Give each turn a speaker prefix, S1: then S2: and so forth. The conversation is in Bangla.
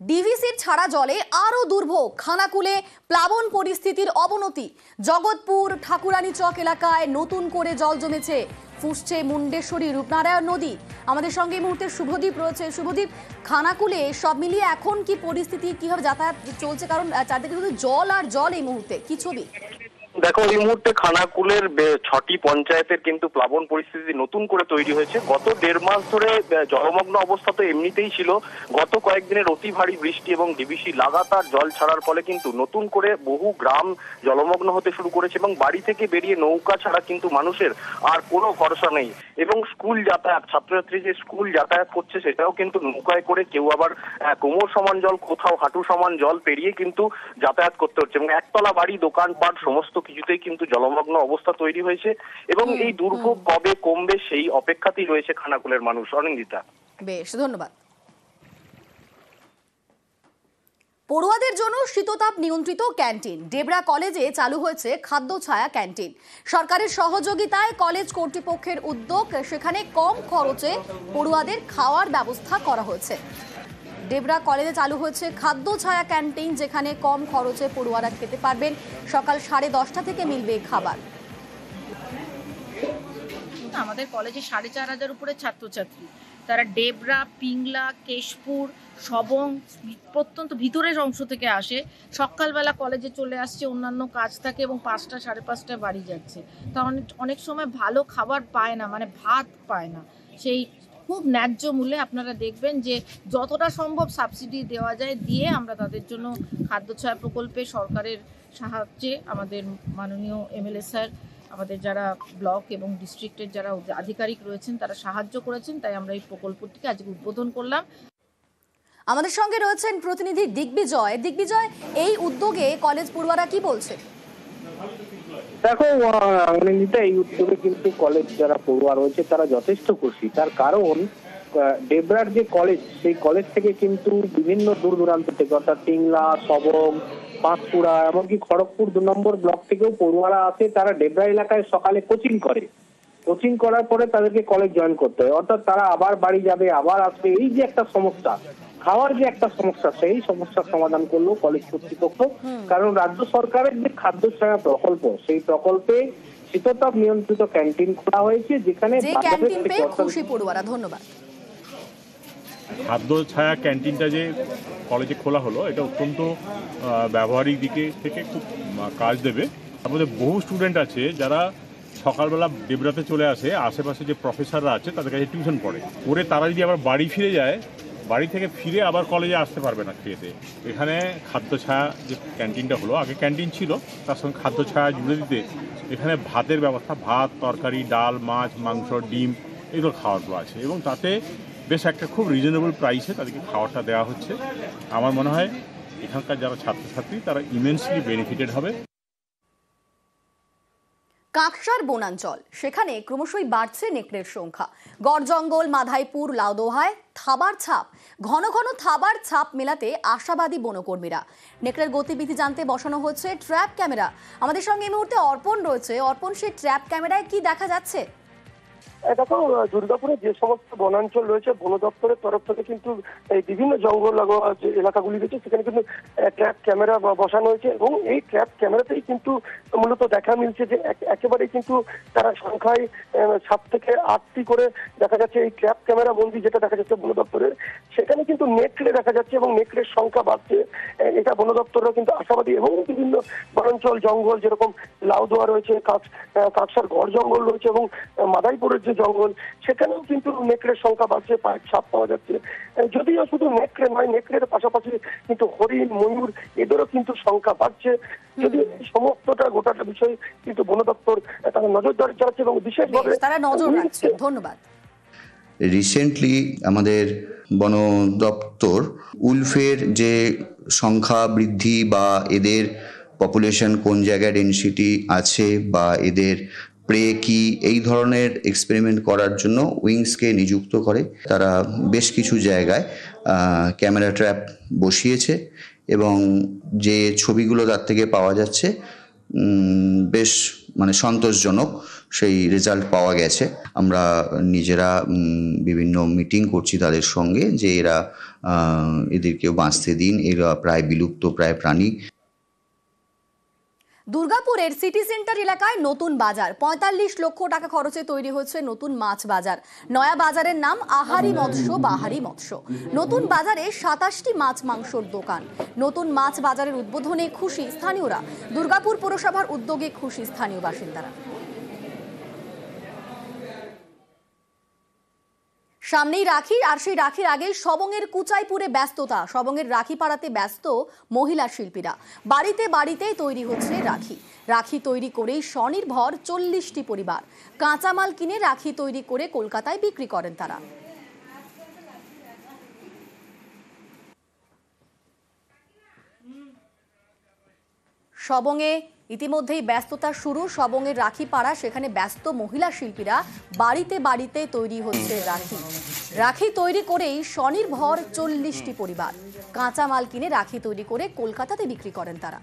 S1: ডিভিসির ছাড়া জলে আরো দুর্ভোগ, খানাকুলে প্লাবন পরিস্থিতির অবনতি। জগৎপুর ঠাকুরানী চক এলাকায় নতুন করে জল জমেছে, ফুসছে মুন্ডেশ্বরী রূপনারায়ণ নদী। আমাদের সঙ্গে এই মুহূর্তে শুভদীপ রয়েছে। শুভদীপ, খানাকুলে সব মিলিয়ে এখন কি পরিস্থিতি, কিভাবে যাতায়াত চলছে? কারণ চারদিকে শুধু জল আর জল, এই মুহূর্তে কি ছবি?
S2: দেখো, এই মুহূর্তে খানাকুলের 6টি পঞ্চায়েতের কিন্তু প্লাবন পরিস্থিতি নতুন করে তৈরি হয়েছে। গত 1.5 মাস ধরে জলমগ্ন অবস্থা তো এমনিতেই ছিল। গত কয়েকদিনের অতি ভারী বৃষ্টি এবং ডিভিসি লাগাতার জল ছাড়ার ফলে কিন্তু নতুন করে বহু গ্রাম জলমগ্ন হতে শুরু করেছে এবং বাড়ি থেকে বেরিয়ে নৌকা ছাড়া কিন্তু মানুষের আর কোনো ভরসা নেই। এবং স্কুল যাতায়াত, ছাত্রছাত্রী যে স্কুল যাতায়াত করছে সেটাও কিন্তু নৌকায় করে, কেউ আবার কোমর সমান জল, কোথাও হাঁটু সমান জল পেরিয়ে কিন্তু যাতায়াত করতে হচ্ছে। এবং একতলা বাড়ি, দোকানপাট সমস্ত কিছুতেই কিন্তু জলমগ্ন অবস্থা তৈরি হয়েছে এবং এই দুর্ভোগ কবে কমবে সেই অপেক্ষাতেই রয়েছে খানাকুলের মানুষ। অনিন্দিতা,
S1: বেশ, ধন্যবাদ। পড়ুয়াদের জন্য শীততাপ নিয়ন্ত্রিত ক্যান্টিন। ডেবরা কলেজে চালু হয়েছে খাদ্য ছায়া ক্যান্টিন। সরকারের সহযোগিতায় কলেজ কর্তৃপক্ষের উদ্যোগ, সেখানে কম খরচে পড়ুয়াদের খাওয়ার ব্যবস্থা করা হয়েছে। ডেবরা কলেজে চালু হয়েছে খাদ্য ছায়া ক্যান্টিন, যেখানে কম খরচে পড়ুয়ারা খেতে পারবেন। সকাল 10:30 থেকে মিলবে খাবার।
S3: আমাদের কলেজে 4,500 উপরে ছাত্রছাত্রী, তারা ডেবরা, পিংলা, কেশপুর, সবং, প্রত্যন্ত ভিতরের অংশ থেকে আসে। সকালবেলা কলেজে চলে আসছে, অন্যান্য কাজ থাকে এবং 5টা 5:30টায় বাড়ি যাচ্ছে। তা অনেক সময় ভালো খাবার পায় না, মানে ভাত পায় না। সেই খুব ন্যায্য মূল্যে আপনারা দেখবেন যে যতটা সম্ভব সাবসিডি দেওয়া যায় দিয়ে আমরা তাদের জন্য খাদ্য ছায়া প্রকল্পে সরকারের সাহায্যে, আমাদের মাননীয় এমএলএ স্যার, আমাদের যারা ব্লক এবং ডিস্ট্রিক্টের যারা আধিকারিক রয়েছেন তারা সাহায্য করেছেন, তাই আমরা এই প্রকল্পটিকে আজকে উদ্বোধন করলাম।
S1: আমাদের সঙ্গে রয়েছেন প্রতিনিধি দিগ্বিজয়। দিগ্বিজয়, এই উদ্যোগে কলেজ পড়ুয়ারা কি বলছে?
S4: দেখো অনিন্দিতা, এই উদ্যোগে কিন্তু কলেজ যারা পড়ুয়া রয়েছে তারা যথেষ্ট খুশি। তার কারণ ডেবরার যে কলেজ, সেই কলেজ থেকে কিন্তু বিভিন্ন দূর দূরান্ত থেকে, অর্থাৎ টিংলা, সবং, পাঁশকুড়া, এমনকি খড়গপুর 2 নম্বর ব্লক থেকেও পড়ুয়ারা আছে। তারা ডেবরা এলাকায় সকালে কোচিং করে, কোচিং করার পরে তাদেরকে কলেজ জয়েন করতে হয়। অর্থাৎ তারা আবার বাড়ি যাবে, আবার আসবে। এই যে একটা সমস্যা, খাওয়ার যে একটা সমস্যা, সেই সমস্যার সমাধান করলো কলেজ কর্তৃপক্ষ। কারণ রাজ্য সরকারের যে খাদ্য ছায়া প্রকল্প, সেই প্রকল্পে শীততাপ নিয়ন্ত্রিত ক্যান্টিন খোলা হয়েছে, যেখানে
S1: খুশি পড়ুয়ারা। ধন্যবাদ।
S5: খাদ্য ছায়া ক্যান্টিনটা যে কলেজে খোলা হলো, এটা অত্যন্ত ব্যবহারিক দিকে থেকে খুব কাজ দেবে। তারপরে বহু স্টুডেন্ট আছে যারা সকালবেলা ডেবরাতে চলে আসে, আশেপাশে যে প্রফেসররা আছে তাদের কাছে টিউশন পড়ে তারা যদি আবার বাড়ি ফিরে যায়, বাড়ি থেকে ফিরে আবার কলেজে আসতে পারবে না খেতে। এখানে খাদ্য ছায়া যে ক্যান্টিনটা হলো, আগে ক্যান্টিন ছিল, তার সঙ্গে খাদ্য ছায়া জুড়ে দিতে এখানে ভাতের ব্যবস্থা, ভাত, তরকারি, ডাল, মাছ, মাংস, ডিম, এগুলো খাওয়ারগুলো আছে এবং তাতে বেশ একটা খুব রিজনেবল প্রাইসে তাদেরকে খাওয়াটা দেওয়া হচ্ছে। আমার মনে হয় এখানকার যারা ছাত্রছাত্রী তারা ইমেন্সলি বেনিফিটেড হবে।
S1: কাকসার বনাঞ্চল, সেখানে ক্রমশই বাড়ছে নেকড়ের সংখ্যা। গড় জঙ্গল, মাধাইপুর, লাউদোহায় থাবার ছাপ, ঘন ঘন থাবার ছাপ মেলাতে আশাবাদী বনকর্মীরা। নেকড়ের গতিবিধি জানতে বসানো হচ্ছে ট্র্যাপ ক্যামেরা। আমাদের সঙ্গে এই মুহূর্তে অর্পণ রয়েছে। অর্পণ, সেই ট্র্যাপ ক্যামেরায় কি দেখা যাচ্ছে?
S6: দেখো, দুর্গাপুরে যে সমস্ত বনাঞ্চল রয়েছে, বন দপ্তরের তরফ থেকে কিন্তু এই বিভিন্ন জঙ্গল লাগোয়া যে এলাকাগুলি রয়েছে সেখানে কিন্তু ট্র্যাপ ক্যামেরা বসানো হয়েছে এবং এই ট্র্যাপ ক্যামেরাতেই কিন্তু মূলত দেখা মিলছে যে একেবারেই কিন্তু তারা সংখ্যায় 7 থেকে 8টি করে দেখা যাচ্ছে এই ট্র্যাপ ক্যামেরা বন্দি যেটা দেখা যাচ্ছে বন দপ্তরের, সেখানে কিন্তু নেকড়ে দেখা যাচ্ছে এবং নেকড়ের সংখ্যা বাড়ছে। এটা বন দপ্তরও কিন্তু আশাবাদী এবং বিভিন্ন বনাঞ্চল জঙ্গল, যেরকম লাউদোয়া রয়েছে, কাকসার গড় জঙ্গল রয়েছে এবং মাদাইপুরের জঙ্গল, সেখানেও কিন্তু নেকড়ের সংখ্যা বাড়ছে, পায়ের ছাপ পাওয়া যাচ্ছে। যদিও শুধু নেকড়ে নয়, নেকড়ের পাশাপাশি কিন্তু হরিণ, ময়ূর, এদেরও কিন্তু সংখ্যা বাড়ছে। যদি সমস্তটা গোটাটা বিষয় কিন্তু বন দপ্তর তারা নজরদারি চালাচ্ছে এবং বিশেষভাবে
S1: তারা নজর রাখছে। ধন্যবাদ।
S7: রিসেন্টলি আমাদের বন দপ্তর উলফের যে সংখ্যা বৃদ্ধি বা এদের পপুলেশন কোন জায়গায় ডেনসিটি আছে বা এদের প্রে কি, এই ধরনের এক্সপেরিমেন্ট করার জন্য উইংসকে নিযুক্ত করে। তারা বেশ কিছু জায়গায় ক্যামেরা ট্র্যাপ বসিয়েছে এবং যে ছবিগুলো তার থেকে পাওয়া যাচ্ছে বেশ সন্তোষজনক। সেই রেজাল্ট পাওয়া গেছে। আমরা নিজেরা বিভিন্ন মিটিং করছি তাদের সঙ্গে যে এদেরকেও বাঁচতে দিন, এরা প্রায় বিলুপ্ত প্রায় প্রাণী।
S1: দুর্গাপুরের সিটি সেন্টার এলাকায় নতুন বাজার, ৪৫ লক্ষ টাকা খরচে তৈরি হচ্ছে নতুন মাছ বাজার। নয়া বাজারের নাম আহারি মৎস্য বাহারি মৎস্য। নতুন বাজারে ২৭টি মাছ মাংসর দোকান। নতুন মাছ বাজারের উদ্বোধনে খুশি স্থানীয়রা। দুর্গাপুর পৌরসভার উদ্যোগে খুশি স্থানীয় বাসিন্দারা। সামনেই রাখি, আর সেই রাখির আগে সবংয়ের কুচাইপুরে ব্যস্ততা। সবংয়ের রাখি পাড়াতে ব্যস্ত মহিলা শিল্পীরা। বাড়িতে বাড়িতে তৈরি হচ্ছে রাখি। রাখি তৈরি করেই স্বনির্ভর ৪০টি পরিবার। কাঁচামাল কিনে রাখি তৈরি করে কলকাতায় বিক্রি করেন তারা। সবংয়ে ইতিমধ্যেই ব্যস্ততা শুরু। সবংয়ের রাখি পাড়া, সেখানে ব্যস্ত মহিলা শিল্পীরা। বাড়িতে বাড়িতে তৈরি হচ্ছে রাখি। রাখি তৈরি করেই স্বনির্ভর ৪০টি পরিবার। কাঁচামাল কিনে রাখি তৈরি করে কলকাতাতে বিক্রি করেন তারা।